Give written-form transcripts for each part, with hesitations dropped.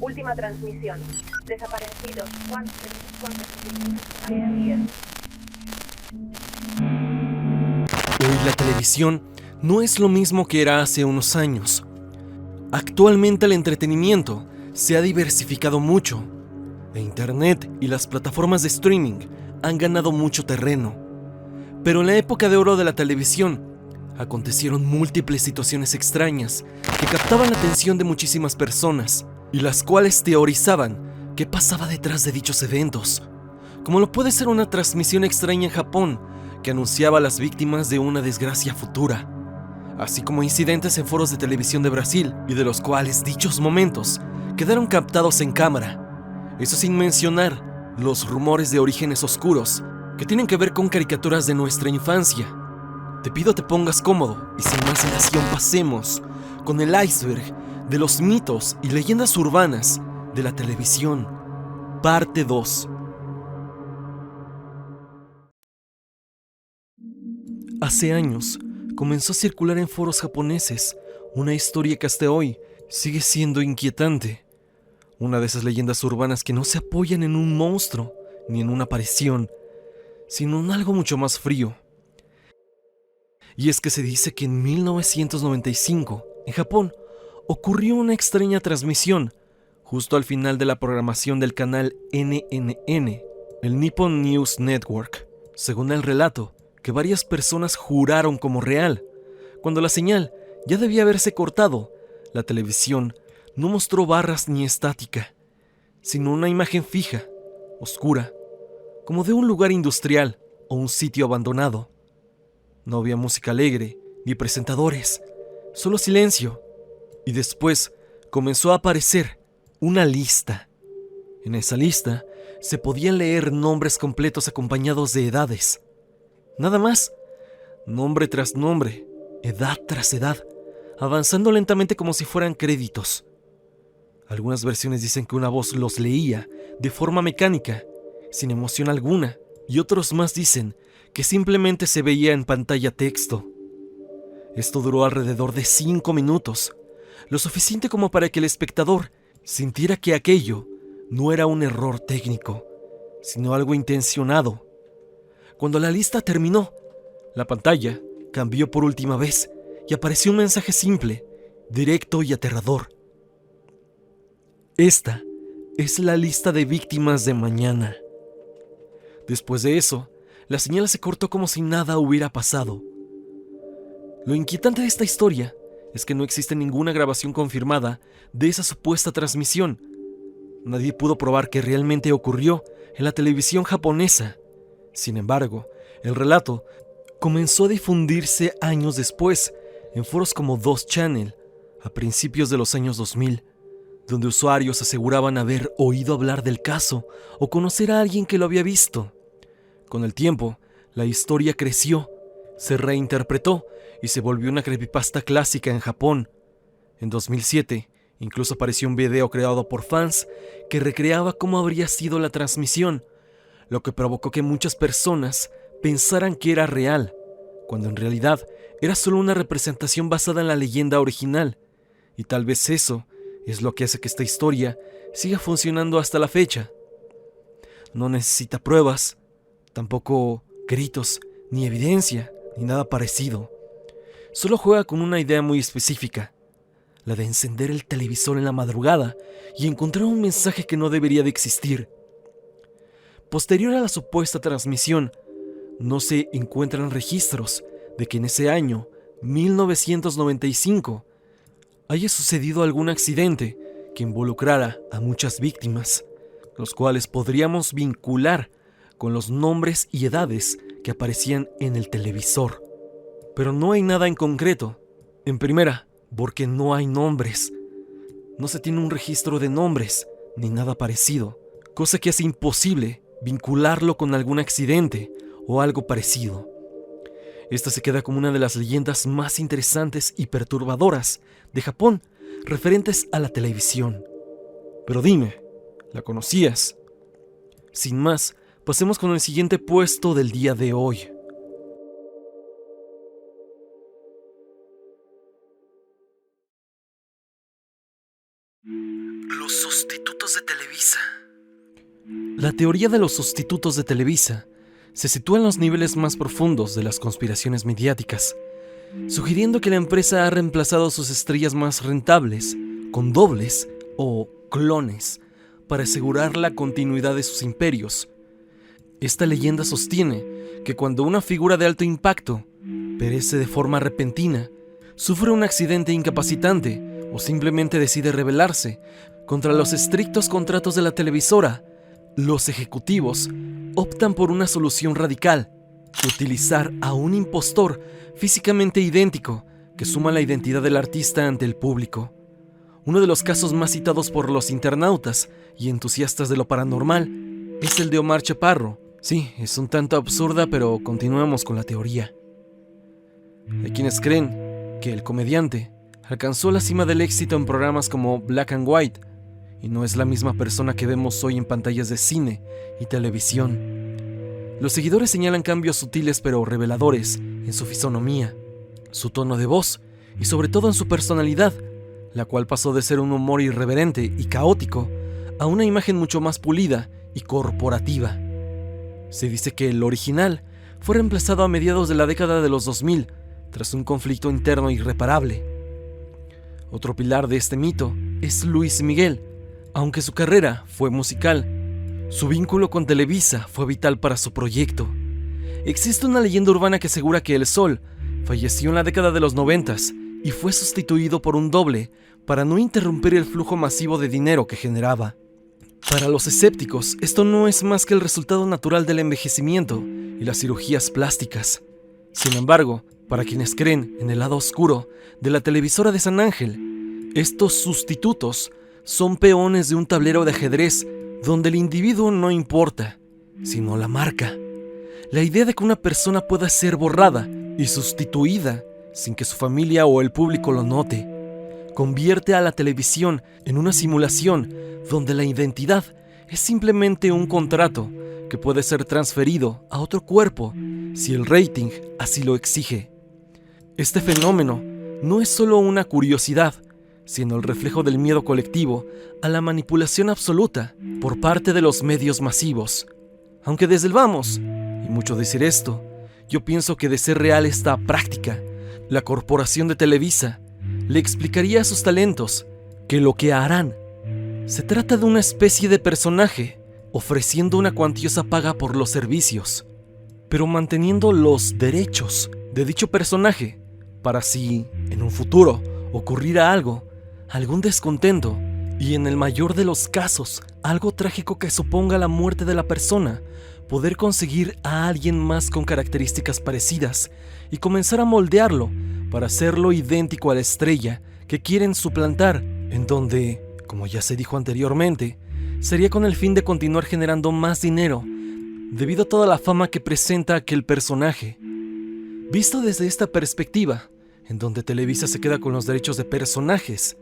Última transmisión. Desaparecidos. ¿Cuántos hay alguien? Hoy la televisión no es lo mismo que era hace unos años. Actualmente el entretenimiento se ha diversificado mucho. E Internet y las plataformas de streaming han ganado mucho terreno. Pero en la época de oro de la televisión, acontecieron múltiples situaciones extrañas que captaban la atención de muchísimas personas y las cuales teorizaban qué pasaba detrás de dichos eventos, como lo puede ser una transmisión extraña en Japón que anunciaba a las víctimas de una desgracia futura, así como incidentes en foros de televisión de Brasil y de los cuales dichos momentos quedaron captados en cámara. Eso sin mencionar los rumores de orígenes oscuros que tienen que ver con caricaturas de nuestra infancia. Te pido te pongas cómodo y sin más dilación pasemos con el iceberg de los mitos y leyendas urbanas de la televisión, parte 2. Hace años comenzó a circular en foros japoneses una historia que hasta hoy sigue siendo inquietante. Una de esas leyendas urbanas que no se apoyan en un monstruo ni en una aparición, sino en algo mucho más frío. Y es que se dice que en 1995, en Japón, ocurrió una extraña transmisión justo al final de la programación del canal NNN, el Nippon News Network. Según el relato, que varias personas juraron como real. Cuando la señal ya debía haberse cortado, la televisión no mostró barras ni estática, sino una imagen fija, oscura, como de un lugar industrial o un sitio abandonado. No había música alegre, ni presentadores, solo silencio. Y después comenzó a aparecer una lista. En esa lista se podían leer nombres completos acompañados de edades. Nada más, nombre tras nombre, edad tras edad, avanzando lentamente como si fueran créditos. Algunas versiones dicen que una voz los leía de forma mecánica, sin emoción alguna, y otros más dicen que simplemente se veía en pantalla texto. Esto duró alrededor de 5 minutos, lo suficiente como para que el espectador sintiera que aquello no era un error técnico, sino algo intencionado. Cuando la lista terminó, la pantalla cambió por última vez y apareció un mensaje simple, directo y aterrador. Esta es la lista de víctimas de mañana. Después de eso, la señal se cortó como si nada hubiera pasado. Lo inquietante de esta historia es que no existe ninguna grabación confirmada de esa supuesta transmisión. Nadie pudo probar que realmente ocurrió en la televisión japonesa. Sin embargo, el relato comenzó a difundirse años después en foros como 2Channel, a principios de los años 2000, donde usuarios aseguraban haber oído hablar del caso o conocer a alguien que lo había visto. Con el tiempo, la historia creció, se reinterpretó y se volvió una creepypasta clásica en Japón. En 2007, incluso apareció un video creado por fans que recreaba cómo habría sido la transmisión, lo que provocó que muchas personas pensaran que era real, cuando en realidad era solo una representación basada en la leyenda original. Y tal vez eso es lo que hace que esta historia siga funcionando hasta la fecha. No necesita pruebas, tampoco gritos, ni evidencia, ni nada parecido. Solo juega con una idea muy específica, la de encender el televisor en la madrugada y encontrar un mensaje que no debería de existir. Posterior a la supuesta transmisión, no se encuentran registros de que en ese año, 1995, haya sucedido algún accidente que involucrara a muchas víctimas, los cuales podríamos vincular con los nombres y edades que aparecían en el televisor. Pero no hay nada en concreto. En primera, porque no hay nombres. No se tiene un registro de nombres, ni nada parecido, cosa que hace imposible vincularlo con algún accidente o algo parecido. Esta se queda como una de las leyendas más interesantes y perturbadoras de Japón referentes a la televisión. Pero dime, ¿la conocías? Sin más, pasemos con el siguiente puesto del día de hoy. Los sustitutos de Televisa. La teoría de los sustitutos de Televisa se sitúa en los niveles más profundos de las conspiraciones mediáticas, sugiriendo que la empresa ha reemplazado a sus estrellas más rentables con dobles o clones para asegurar la continuidad de sus imperios. Esta leyenda sostiene que cuando una figura de alto impacto perece de forma repentina, sufre un accidente incapacitante o simplemente decide rebelarse contra los estrictos contratos de la televisora, los ejecutivos optan por una solución radical: utilizar a un impostor físicamente idéntico que suma la identidad del artista ante el público. Uno de los casos más citados por los internautas y entusiastas de lo paranormal es el de Omar Chaparro. Sí, es un tanto absurda, pero continuamos con la teoría. Hay quienes creen que el comediante alcanzó la cima del éxito en programas como Black and White y no es la misma persona que vemos hoy en pantallas de cine y televisión. Los seguidores señalan cambios sutiles pero reveladores en su fisonomía, su tono de voz y sobre todo en su personalidad, la cual pasó de ser un humor irreverente y caótico a una imagen mucho más pulida y corporativa. Se dice que el original fue reemplazado a mediados de la década de los 2000 tras un conflicto interno irreparable. Otro pilar de este mito es Luis Miguel. Aunque su carrera fue musical, su vínculo con Televisa fue vital para su proyecto. Existe una leyenda urbana que asegura que el Sol falleció en la década de los 90s y fue sustituido por un doble para no interrumpir el flujo masivo de dinero que generaba. Para los escépticos, esto no es más que el resultado natural del envejecimiento y las cirugías plásticas. Sin embargo, para quienes creen en el lado oscuro de la televisora de San Ángel, estos sustitutos son peones de un tablero de ajedrez donde el individuo no importa, sino la marca. La idea de que una persona pueda ser borrada y sustituida sin que su familia o el público lo note, convierte a la televisión en una simulación donde la identidad es simplemente un contrato que puede ser transferido a otro cuerpo si el rating así lo exige. Este fenómeno no es solo una curiosidad, sino el reflejo del miedo colectivo a la manipulación absoluta por parte de los medios masivos. Aunque desde el vamos, y mucho decir esto, yo pienso que de ser real esta práctica, la corporación de Televisa le explicaría a sus talentos que lo que harán se trata de una especie de personaje ofreciendo una cuantiosa paga por los servicios, pero manteniendo los derechos de dicho personaje para si, en un futuro, ocurriera algún descontento y en el mayor de los casos, algo trágico que suponga la muerte de la persona, poder conseguir a alguien más con características parecidas y comenzar a moldearlo para hacerlo idéntico a la estrella que quieren suplantar, en donde, como ya se dijo anteriormente, sería con el fin de continuar generando más dinero debido a toda la fama que presenta aquel personaje. Visto desde esta perspectiva, en donde Televisa se queda con los derechos de personajes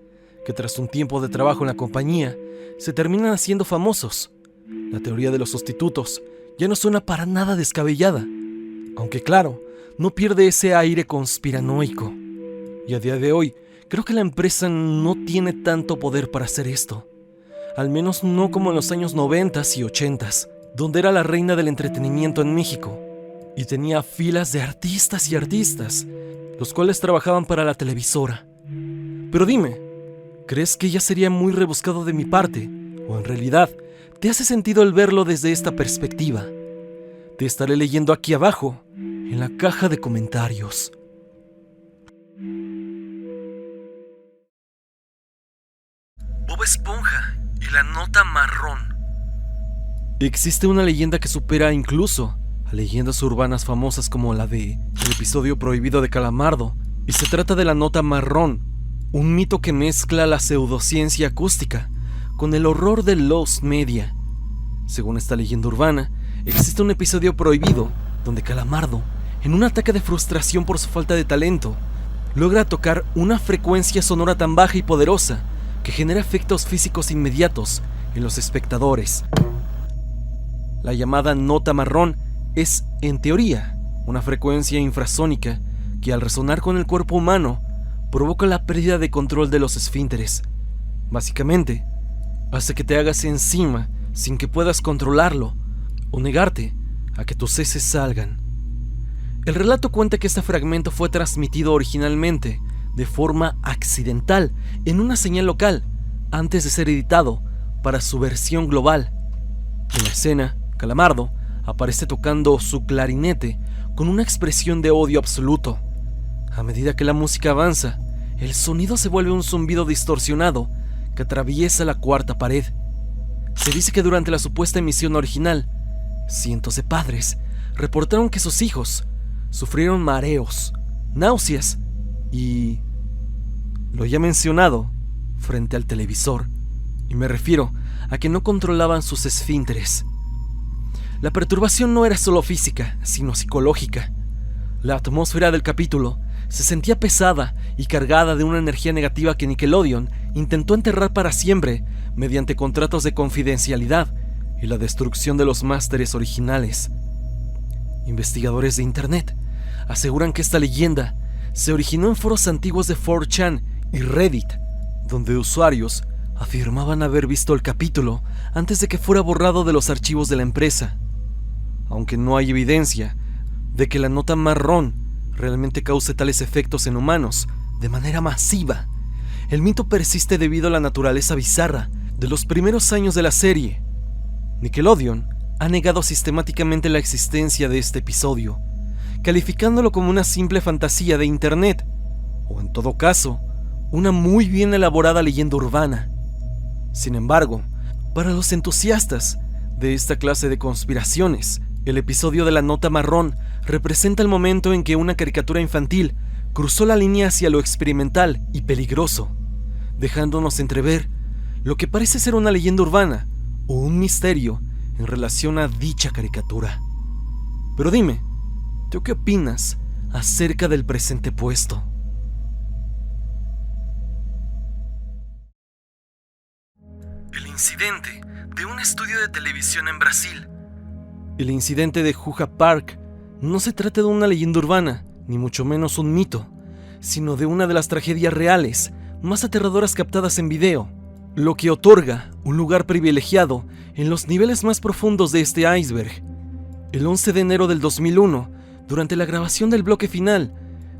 que tras un tiempo de trabajo en la compañía se terminan haciendo famosos, la teoría de los sustitutos ya no suena para nada descabellada, aunque claro, no pierde ese aire conspiranoico. Y a día de hoy, creo que la empresa no tiene tanto poder para hacer esto, al menos no como en los años 90s y 80s, donde era la reina del entretenimiento en México, y tenía filas de artistas y artistas, los cuales trabajaban para la televisora. Pero dime, ¿crees que ya sería muy rebuscado de mi parte? ¿O en realidad te hace sentido el verlo desde esta perspectiva? Te estaré leyendo aquí abajo, en la caja de comentarios. Bob Esponja y la nota marrón. Existe una leyenda que supera incluso a leyendas urbanas famosas como la de el episodio prohibido de Calamardo, y se trata de la nota marrón, un mito que mezcla la pseudociencia acústica con el horror de los media. Según esta leyenda urbana, existe un episodio prohibido donde Calamardo, en un ataque de frustración por su falta de talento, logra tocar una frecuencia sonora tan baja y poderosa que genera efectos físicos inmediatos en los espectadores. La llamada nota marrón es, en teoría, una frecuencia infrasónica que al resonar con el cuerpo humano provoca la pérdida de control de los esfínteres. Básicamente, hasta que te hagas encima sin que puedas controlarlo o negarte a que tus heces salgan. El relato cuenta que este fragmento fue transmitido originalmente de forma accidental en una señal local antes de ser editado para su versión global. En la escena, Calamardo aparece tocando su clarinete con una expresión de odio absoluto. A medida que la música avanza, el sonido se vuelve un zumbido distorsionado que atraviesa la cuarta pared. Se dice que durante la supuesta emisión original, cientos de padres reportaron que sus hijos sufrieron mareos, náuseas y lo ya mencionado frente al televisor, y me refiero a que no controlaban sus esfínteres. La perturbación no era solo física, sino psicológica. La atmósfera del capítulo se sentía pesada y cargada de una energía negativa que Nickelodeon intentó enterrar para siempre mediante contratos de confidencialidad y la destrucción de los másteres originales. Investigadores de Internet aseguran que esta leyenda se originó en foros antiguos de 4chan y Reddit, donde usuarios afirmaban haber visto el capítulo antes de que fuera borrado de los archivos de la empresa. Aunque no hay evidencia de que la nota marrón realmente cause tales efectos en humanos de manera masiva, el mito persiste debido a la naturaleza bizarra de los primeros años de la serie. Nickelodeon ha negado sistemáticamente la existencia de este episodio, calificándolo como una simple fantasía de Internet, o en todo caso, una muy bien elaborada leyenda urbana. Sin embargo, para los entusiastas de esta clase de conspiraciones, el episodio de la nota marrón representa el momento en que una caricatura infantil cruzó la línea hacia lo experimental y peligroso, dejándonos entrever lo que parece ser una leyenda urbana o un misterio en relación a dicha caricatura. Pero dime, ¿tú qué opinas acerca del presente puesto? El incidente de un estudio de televisión en Brasil. El incidente de Juja Park no se trata de una leyenda urbana, ni mucho menos un mito, sino de una de las tragedias reales más aterradoras captadas en video, lo que otorga un lugar privilegiado en los niveles más profundos de este iceberg. El 11 de enero del 2001, durante la grabación del bloque final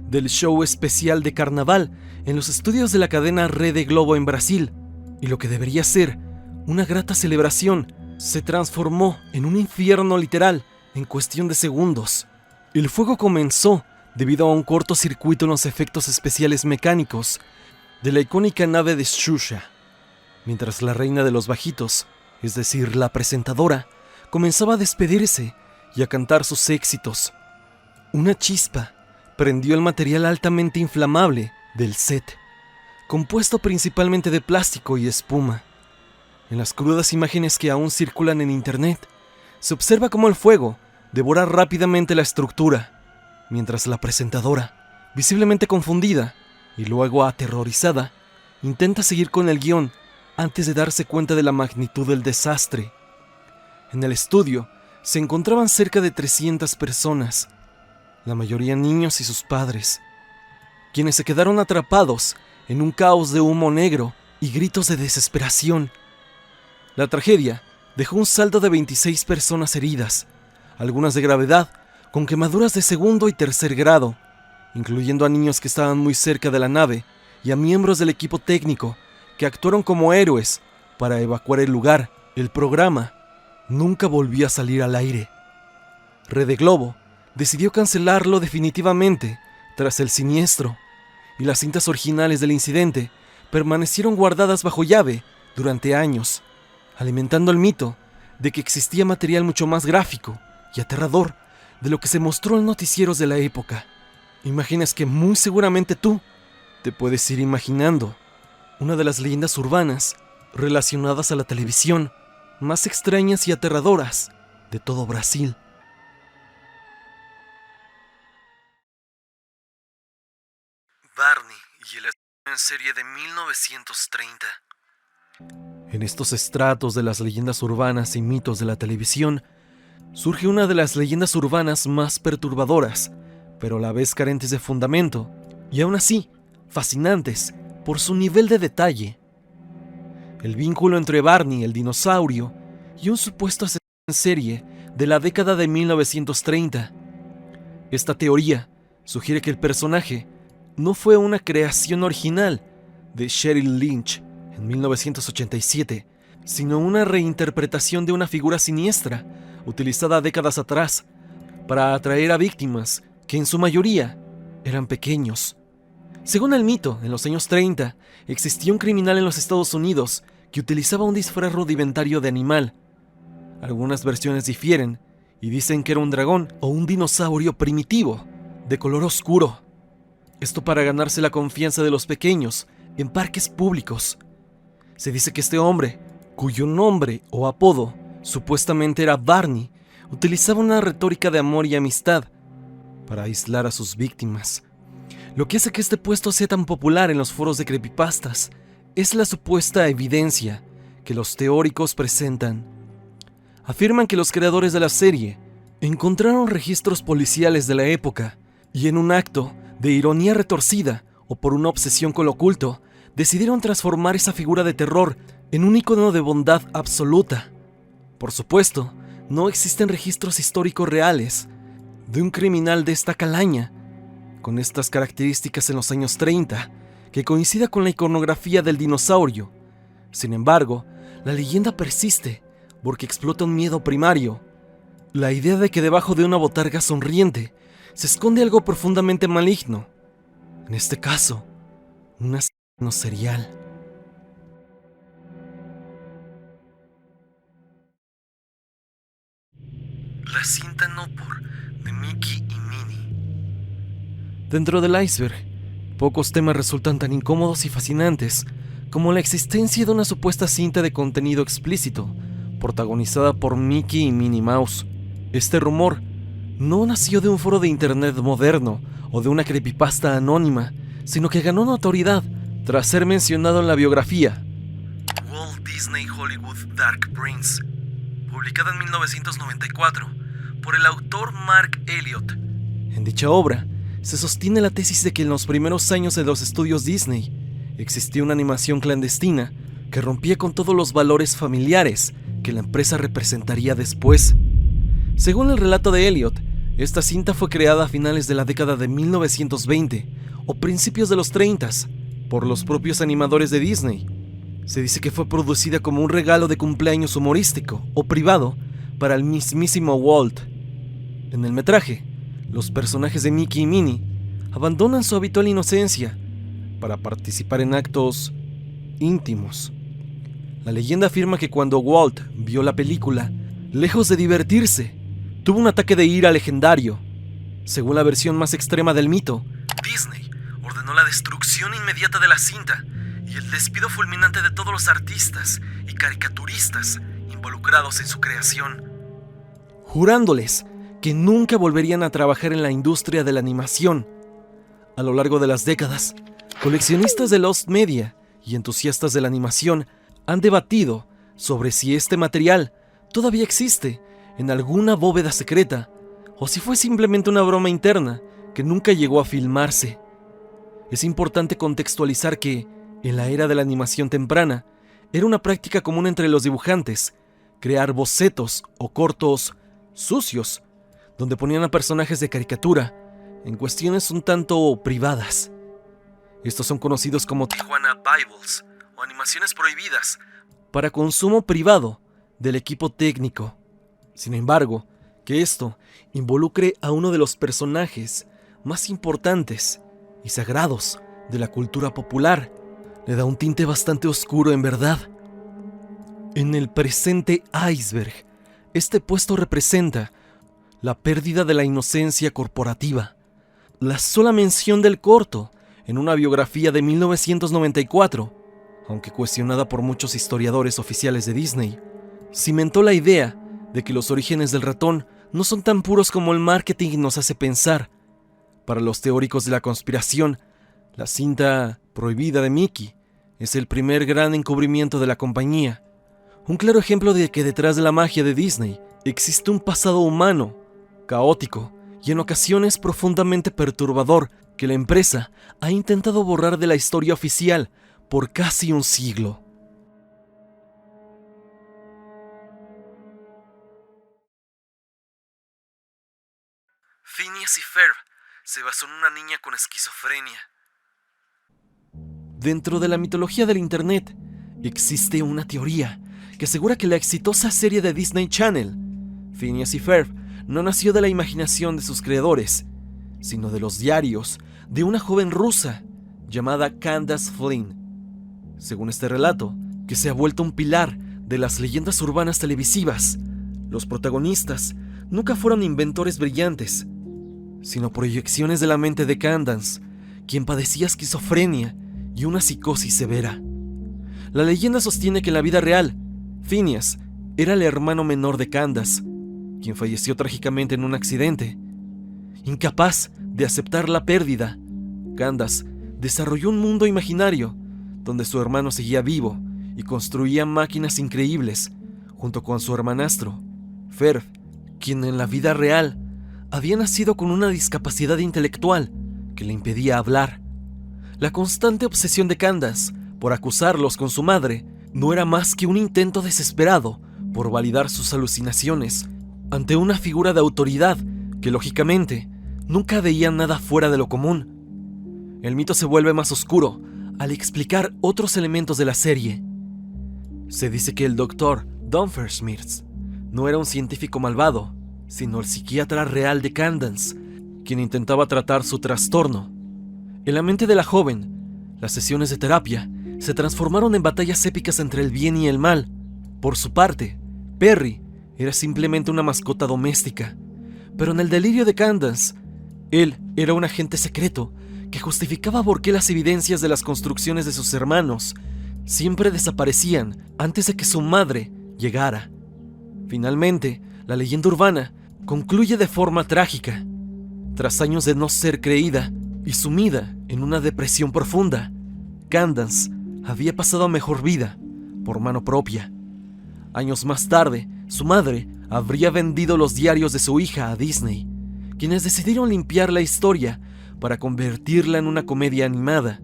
del show especial de carnaval en los estudios de la cadena Rede Globo en Brasil, y lo que debería ser una grata celebración, se transformó en un infierno literal en cuestión de segundos. El fuego comenzó debido a un cortocircuito en los efectos especiales mecánicos de la icónica nave de Xuxa, mientras la reina de los bajitos, es decir, la presentadora, comenzaba a despedirse y a cantar sus éxitos. Una chispa prendió el material altamente inflamable del set, compuesto principalmente de plástico y espuma. En las crudas imágenes que aún circulan en internet, se observa cómo el fuego devora rápidamente la estructura, mientras la presentadora, visiblemente confundida y luego aterrorizada, intenta seguir con el guión antes de darse cuenta de la magnitud del desastre. En el estudio se encontraban cerca de 300 personas, la mayoría niños y sus padres, quienes se quedaron atrapados en un caos de humo negro y gritos de desesperación. La tragedia dejó un saldo de 26 personas heridas, algunas de gravedad, con quemaduras de segundo y tercer grado, incluyendo a niños que estaban muy cerca de la nave y a miembros del equipo técnico que actuaron como héroes para evacuar el lugar. El programa nunca volvió a salir al aire. Rede Globo decidió cancelarlo definitivamente tras el siniestro, y las cintas originales del incidente permanecieron guardadas bajo llave durante años, alimentando el mito de que existía material mucho más gráfico y aterrador de lo que se mostró en noticieros de la época. Imaginas que muy seguramente tú te puedes ir imaginando una de las leyendas urbanas relacionadas a la televisión más extrañas y aterradoras de todo Brasil. Barney y el asesino en serie de 1930. En estos estratos de las leyendas urbanas y mitos de la televisión, surge una de las leyendas urbanas más perturbadoras, pero a la vez carentes de fundamento, y aún así, fascinantes por su nivel de detalle. el vínculo entre Barney, el dinosaurio, y un supuesto asesino en serie de la década de 1930. Esta teoría sugiere que el personaje no fue una creación original de Sheryl Lynch en 1987, sino una reinterpretación de una figura siniestra utilizada décadas atrás para atraer a víctimas que en su mayoría eran pequeños. Según el mito, en los años 30 existía un criminal en los Estados Unidos que utilizaba un disfraz rudimentario de animal. Algunas versiones difieren y dicen que era un dragón o un dinosaurio primitivo de color oscuro. Esto para ganarse la confianza de los pequeños en parques públicos. Se dice que este hombre, cuyo nombre o apodo supuestamente era Barney, utilizaba una retórica de amor y amistad para aislar a sus víctimas. Lo que hace que este puesto sea tan popular en los foros de creepypastas es la supuesta evidencia que los teóricos presentan. Afirman que los creadores de la serie encontraron registros policiales de la época y en un acto de ironía retorcida o por una obsesión con lo oculto, decidieron transformar esa figura de terror en un icono de bondad absoluta. Por supuesto, no existen registros históricos reales de un criminal de esta calaña, con estas características en los años 30, que coincida con la iconografía del dinosaurio. Sin embargo, la leyenda persiste porque explota un miedo primario, la idea de que debajo de una botarga sonriente se esconde algo profundamente maligno, en este caso, un asesino serial. La cinta Nopor de Mickey y Minnie. Dentro del iceberg, pocos temas resultan tan incómodos y fascinantes como la existencia de una supuesta cinta de contenido explícito, protagonizada por Mickey y Minnie Mouse. Este rumor no nació de un foro de internet moderno o de una creepypasta anónima, sino que ganó notoriedad tras ser mencionado en la biografía Walt Disney Hollywood Dark Prince, publicada en 1994 por el autor Mark Elliott. En dicha obra se sostiene la tesis de que en los primeros años de los estudios Disney existía una animación clandestina que rompía con todos los valores familiares que la empresa representaría después. Según el relato de Elliott, esta cinta fue creada a finales de la década de 1920 o principios de los 30 por los propios animadores de Disney. Se dice que fue producida como un regalo de cumpleaños humorístico o privado para el mismísimo Walt. En el metraje, los personajes de Mickey y Minnie abandonan su habitual inocencia para participar en actos íntimos. La leyenda afirma que cuando Walt vio la película, lejos de divertirse, tuvo un ataque de ira legendario. Según la versión más extrema del mito, Disney ordenó la destrucción inmediata de la cinta y el despido fulminante de todos los artistas y caricaturistas involucrados en su creación, jurándoles que nunca volverían a trabajar en la industria de la animación. A lo largo de las décadas, coleccionistas de Lost Media y entusiastas de la animación han debatido sobre si este material todavía existe en alguna bóveda secreta o si fue simplemente una broma interna que nunca llegó a filmarse. Es importante contextualizar que, en la era de la animación temprana, era una práctica común entre los dibujantes crear bocetos o cortos sucios, donde ponían a personajes de caricatura en cuestiones un tanto privadas. Estos son conocidos como Tijuana Bibles o animaciones prohibidas para consumo privado del equipo técnico. Sin embargo, que esto involucre a uno de los personajes más importantes y sagrados de la cultura popular le da un tinte bastante oscuro en verdad. En el presente iceberg, este puesto representa la pérdida de la inocencia corporativa. La sola mención del corto en una biografía de 1994, aunque cuestionada por muchos historiadores oficiales de Disney, cimentó la idea de que los orígenes del ratón no son tan puros como el marketing nos hace pensar. Para los teóricos de la conspiración, la cinta prohibida de Mickey es el primer gran encubrimiento de la compañía. Un claro ejemplo de que detrás de la magia de Disney existe un pasado humano, caótico y en ocasiones profundamente perturbador que la empresa ha intentado borrar de la historia oficial por casi un siglo. Phineas y Ferb se basó en una niña con esquizofrenia. Dentro de la mitología del internet existe una teoría que asegura que la exitosa serie de Disney Channel, Phineas y Ferb, no nació de la imaginación de sus creadores, sino de los diarios de una joven rusa llamada Candace Flynn. Según este relato, que se ha vuelto un pilar de las leyendas urbanas televisivas, los protagonistas nunca fueron inventores brillantes, sino proyecciones de la mente de Candace, quien padecía esquizofrenia y una psicosis severa. La leyenda sostiene que en la vida real, Phineas era el hermano menor de Candace, quien falleció trágicamente en un accidente. Incapaz de aceptar la pérdida, Candace desarrolló un mundo imaginario donde su hermano seguía vivo y construía máquinas increíbles junto con su hermanastro, Ferb, quien en la vida real había nacido con una discapacidad intelectual que le impedía hablar. La constante obsesión de Candace por acusarlos con su madre no era más que un intento desesperado por validar sus alucinaciones ante una figura de autoridad que, lógicamente, nunca veía nada fuera de lo común. El mito se vuelve más oscuro al explicar otros elementos de la serie. Se dice que el Dr. Doofenshmirtz no era un científico malvado, sino el psiquiatra real de Candace, quien intentaba tratar su trastorno. En la mente de la joven, las sesiones de terapia se transformaron en batallas épicas entre el bien y el mal. Por su parte, Perry era simplemente una mascota doméstica, pero en el delirio de Candace, él era un agente secreto que justificaba por qué las evidencias de las construcciones de sus hermanos siempre desaparecían antes de que su madre llegara. Finalmente, la leyenda urbana concluye de forma trágica. Tras años de no ser creída y sumida en una depresión profunda, Candace había pasado a mejor vida por mano propia. Años más tarde, su madre habría vendido los diarios de su hija a Disney, quienes decidieron limpiar la historia para convertirla en una comedia animada.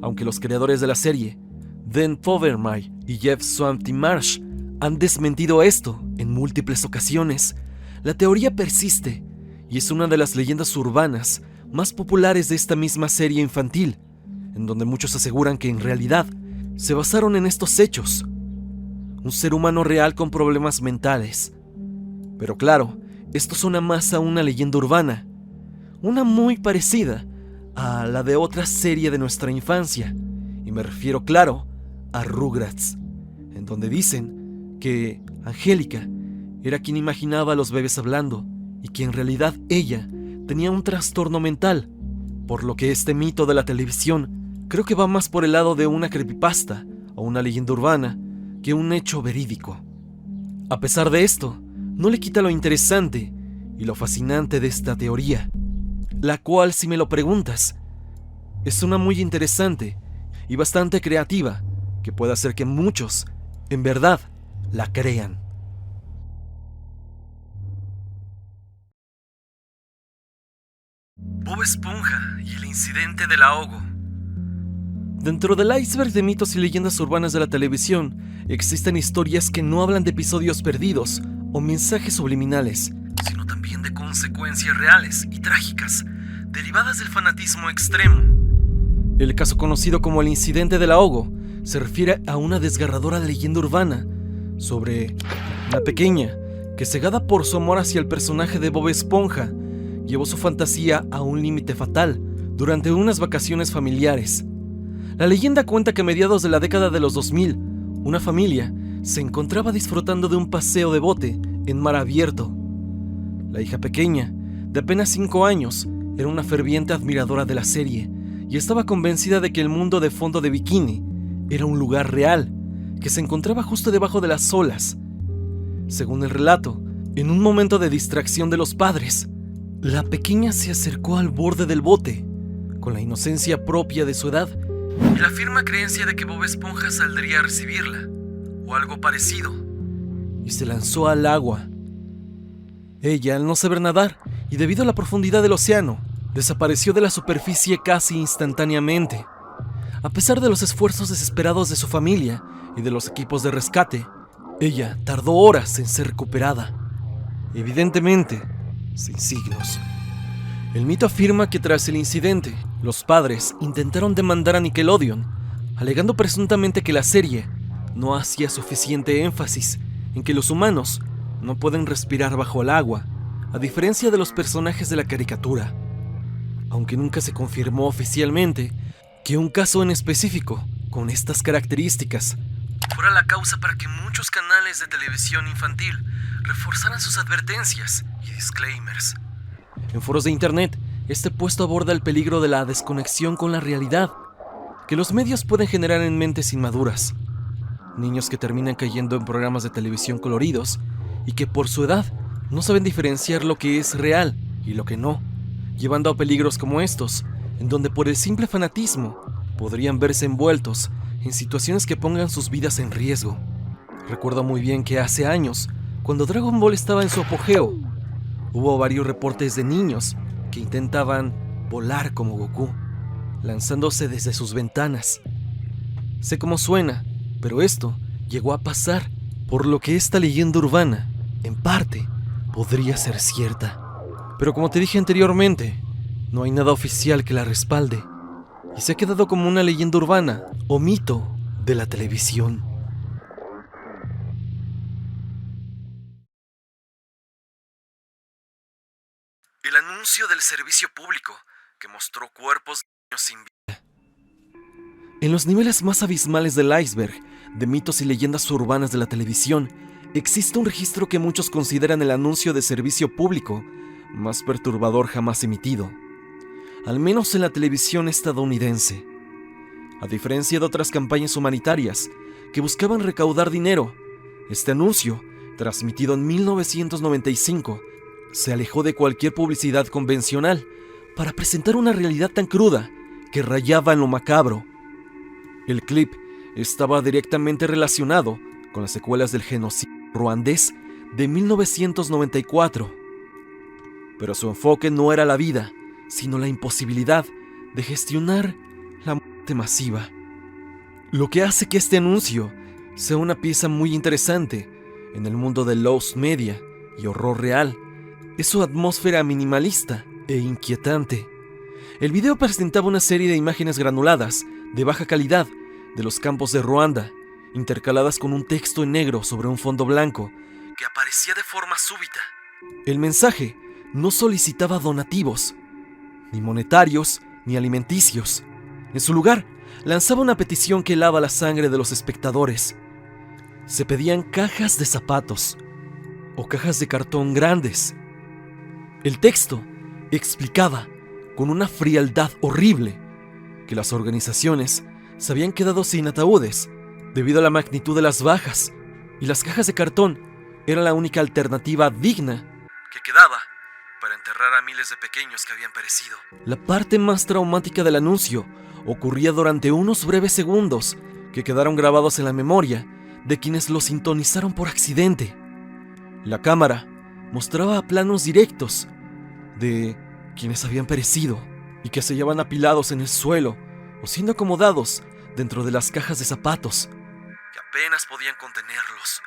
Aunque los creadores de la serie, Dan Fogelmeier y Jeff Swanty-Marsh, han desmentido esto en múltiples ocasiones, la teoría persiste y es una de las leyendas urbanas más populares de esta misma serie infantil, en donde muchos aseguran que en realidad se basaron en estos hechos. Un ser humano real con problemas mentales. Pero claro, esto suena más a una leyenda urbana, una muy parecida a la de otra serie de nuestra infancia, y me refiero, claro, a Rugrats, en donde dicen que Angélica era quien imaginaba a los bebés hablando y que en realidad ella tenía un trastorno mental, por lo que este mito de la televisión creo que va más por el lado de una creepypasta o una leyenda urbana que un hecho verídico. A pesar de esto, no le quita lo interesante y lo fascinante de esta teoría, la cual, si me lo preguntas, es una muy interesante y bastante creativa que puede hacer que muchos, en verdad, la crean. Bob Esponja y el incidente del ahogo. Dentro del iceberg de mitos y leyendas urbanas de la televisión, existen historias que no hablan de episodios perdidos o mensajes subliminales, sino también de consecuencias reales y trágicas, derivadas del fanatismo extremo. El caso conocido como el incidente del ahogo se refiere a una desgarradora leyenda urbana sobre una pequeña que, cegada por su amor hacia el personaje de Bob Esponja, llevó su fantasía a un límite fatal durante unas vacaciones familiares. La leyenda cuenta que a mediados de la década de los 2000, una familia se encontraba disfrutando de un paseo de bote en mar abierto. La hija pequeña, de apenas 5 años, era una ferviente admiradora de la serie y estaba convencida de que el mundo de fondo de bikini era un lugar real, que se encontraba justo debajo de las olas. Según el relato, en un momento de distracción de los padres, la pequeña se acercó al borde del bote, con la inocencia propia de su edad y la firme creencia de que Bob Esponja saldría a recibirla, o algo parecido, y se lanzó al agua. Ella, al no saber nadar y debido a la profundidad del océano, desapareció de la superficie casi instantáneamente. A pesar de los esfuerzos desesperados de su familia y de los equipos de rescate, ella tardó horas en ser recuperada. Evidentemente, sin signos. El mito afirma que tras el incidente, los padres intentaron demandar a Nickelodeon, alegando presuntamente que la serie no hacía suficiente énfasis en que los humanos no pueden respirar bajo el agua, a diferencia de los personajes de la caricatura. Aunque nunca se confirmó oficialmente que un caso en específico con estas características fuera la causa para que muchos canales de televisión infantil reforzaran sus advertencias y disclaimers. En foros de internet, este puesto aborda el peligro de la desconexión con la realidad que los medios pueden generar en mentes inmaduras. Niños que terminan cayendo en programas de televisión coloridos y que por su edad no saben diferenciar lo que es real y lo que no, llevando a peligros como estos, en donde por el simple fanatismo podrían verse envueltos en situaciones que pongan sus vidas en riesgo. Recuerdo muy bien que hace años, cuando Dragon Ball estaba en su apogeo, hubo varios reportes de niños que intentaban volar como Goku, lanzándose desde sus ventanas. Sé cómo suena, pero esto llegó a pasar, por lo que esta leyenda urbana, en parte, podría ser cierta. Pero como te dije anteriormente, no hay nada oficial que la respalde, y se ha quedado como una leyenda urbana o mito de la televisión. El anuncio del servicio público que mostró cuerpos de niños sin vida. En los niveles más abismales del iceberg de mitos y leyendas urbanas de la televisión, existe un registro que muchos consideran el anuncio de servicio público más perturbador jamás emitido, al menos en la televisión estadounidense. A diferencia de otras campañas humanitarias que buscaban recaudar dinero, este anuncio, transmitido en 1995, se alejó de cualquier publicidad convencional para presentar una realidad tan cruda que rayaba en lo macabro. El clip estaba directamente relacionado con las secuelas del genocidio ruandés de 1994, pero su enfoque no era la vida, sino la imposibilidad de gestionar la muerte masiva. Lo que hace que este anuncio sea una pieza muy interesante en el mundo del lost media y horror real es su atmósfera minimalista e inquietante. El video presentaba una serie de imágenes granuladas de baja calidad de los campos de Ruanda, intercaladas con un texto en negro sobre un fondo blanco que aparecía de forma súbita. El mensaje no solicitaba donativos, ni monetarios, ni alimenticios. En su lugar, lanzaba una petición que helaba la sangre de los espectadores. Se pedían cajas de zapatos o cajas de cartón grandes. El texto explicaba, con una frialdad horrible, que las organizaciones se habían quedado sin ataúdes debido a la magnitud de las bajas, y las cajas de cartón eran la única alternativa digna que quedaba para enterrar a miles de pequeños que habían perecido. La parte más traumática del anuncio ocurría durante unos breves segundos que quedaron grabados en la memoria de quienes lo sintonizaron por accidente. La cámara mostraba planos directos de quienes habían perecido y que se hallaban apilados en el suelo o siendo acomodados dentro de las cajas de zapatos que apenas podían contenerlos.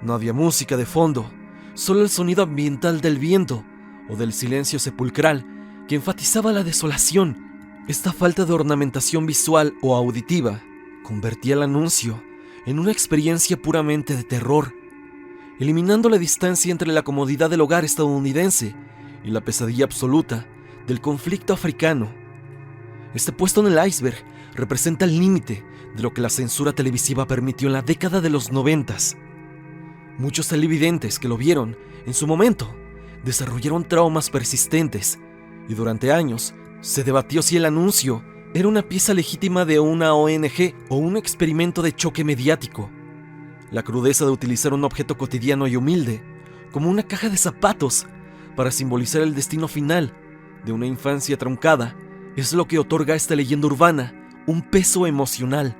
No había música de fondo, solo el sonido ambiental del viento o del silencio sepulcral que enfatizaba la desolación. Esta falta de ornamentación visual o auditiva convertía el anuncio en una experiencia puramente de terror, eliminando la distancia entre la comodidad del hogar estadounidense y la pesadilla absoluta del conflicto africano. Este puesto en el iceberg representa el límite de lo que la censura televisiva permitió en la década de los 90s. Muchos televidentes que lo vieron en su momento desarrollaron traumas persistentes y durante años se debatió si el anuncio era una pieza legítima de una ONG o un experimento de choque mediático. La crudeza de utilizar un objeto cotidiano y humilde como una caja de zapatos para simbolizar el destino final de una infancia truncada es lo que otorga a esta leyenda urbana un peso emocional.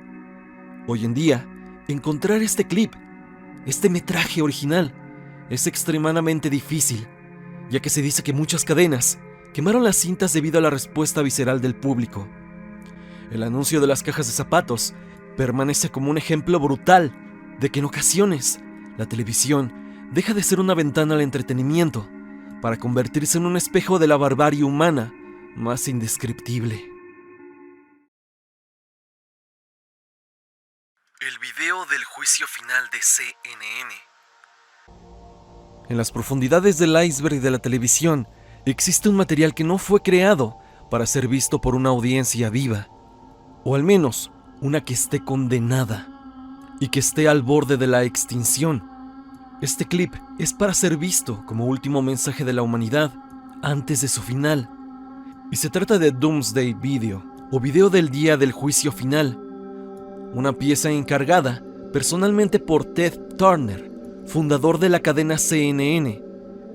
Hoy en día, encontrar este clip, este metraje original, es extremadamente difícil, ya que se dice que muchas cadenas quemaron las cintas debido a la respuesta visceral del público. El anuncio de las cajas de zapatos permanece como un ejemplo brutal de que en ocasiones la televisión deja de ser una ventana al entretenimiento para convertirse en un espejo de la barbarie humana más indescriptible. El video del juicio final de CNN. En las profundidades del iceberg de la televisión existe un material que no fue creado para ser visto por una audiencia viva, o al menos una que esté condenada y que esté al borde de la extinción. Este clip es para ser visto como último mensaje de la humanidad antes de su final, y se trata de Doomsday Video, o video del día del juicio final, una pieza encargada personalmente por Ted Turner, fundador de la cadena CNN.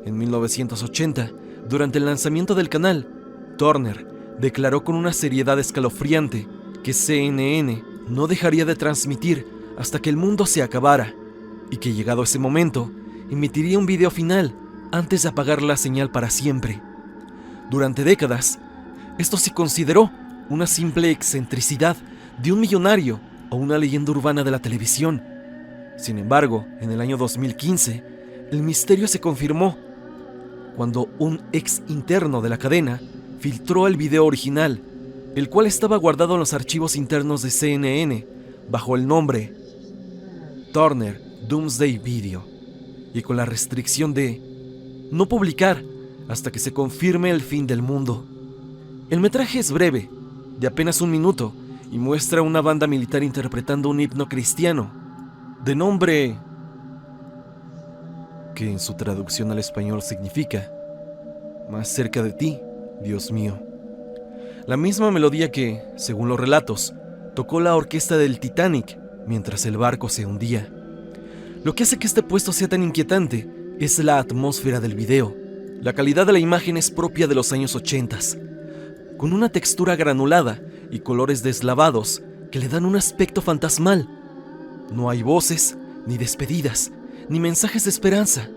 En 1980, durante el lanzamiento del canal, Turner declaró con una seriedad escalofriante que CNN no dejaría de transmitir hasta que el mundo se acabara, y que llegado ese momento, emitiría un video final antes de apagar la señal para siempre. Durante décadas, esto se consideró una simple excentricidad de un millonario o una leyenda urbana de la televisión. Sin embargo, en el año 2015, el misterio se confirmó cuando un ex interno de la cadena filtró el video original, el cual estaba guardado en los archivos internos de CNN bajo el nombre Turner Doomsday Video, y con la restricción de no publicar hasta que se confirme el fin del mundo. El metraje es breve, de apenas 1 minuto, y muestra a una banda militar interpretando un himno cristiano de nombre que en su traducción al español significa más cerca de ti, Dios mío. La misma melodía que, según los relatos, tocó la orquesta del Titanic mientras el barco se hundía. Lo que hace que este puesto sea tan inquietante es la atmósfera del video. La calidad de la imagen es propia de los años 80, con una textura granulada y colores deslavados que le dan un aspecto fantasmal. No hay voces, ni despedidas, ni mensajes de esperanza,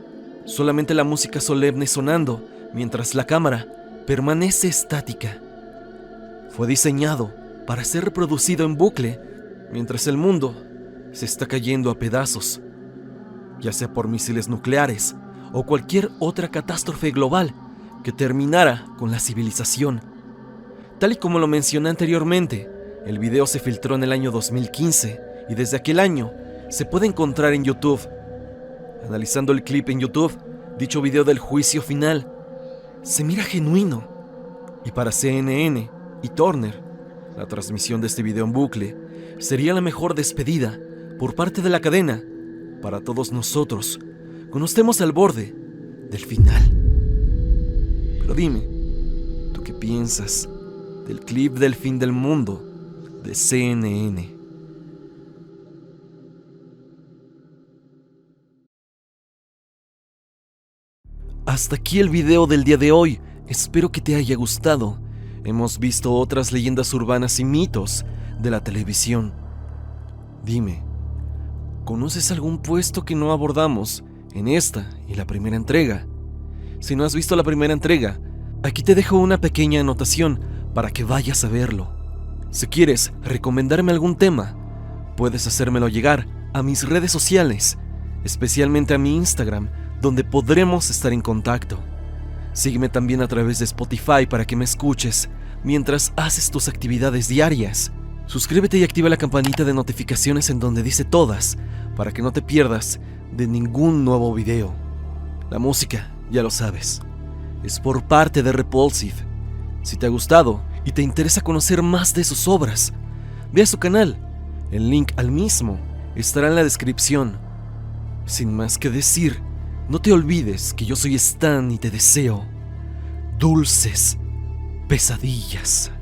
solamente la música solemne sonando mientras la cámara permanece estática. Fue diseñado para ser reproducido en bucle mientras el mundo se está cayendo a pedazos, ya sea por misiles nucleares o cualquier otra catástrofe global que terminara con la civilización. Tal y como lo mencioné anteriormente, el video se filtró en el año 2015 y desde aquel año se puede encontrar en YouTube. Analizando el clip en YouTube, dicho video del juicio final se mira genuino, y para CNN y Turner, la transmisión de este video en bucle sería la mejor despedida por parte de la cadena para todos nosotros cuando estemos al borde del final. Pero dime, ¿tú qué piensas del clip del fin del mundo de CNN? Hasta aquí el video del día de hoy. Espero que te haya gustado. Hemos visto otras leyendas urbanas y mitos de la televisión. Dime, ¿conoces algún puesto que no abordamos en esta y la primera entrega? Si no has visto la primera entrega, aquí te dejo una pequeña anotación para que vayas a verlo. Si quieres recomendarme algún tema, puedes hacérmelo llegar a mis redes sociales, especialmente a mi Instagram, donde podremos estar en contacto. Sígueme también a través de Spotify para que me escuches mientras haces tus actividades diarias. Suscríbete y activa la campanita de notificaciones en donde dice todas, para que no te pierdas de ningún nuevo video. La música, ya lo sabes, es por parte de Repulsive. Si te ha gustado y te interesa conocer más de sus obras, ve a su canal. El link al mismo estará en la descripción. Sin más que decir, no te olvides que yo soy Stan y te deseo dulces pesadillas.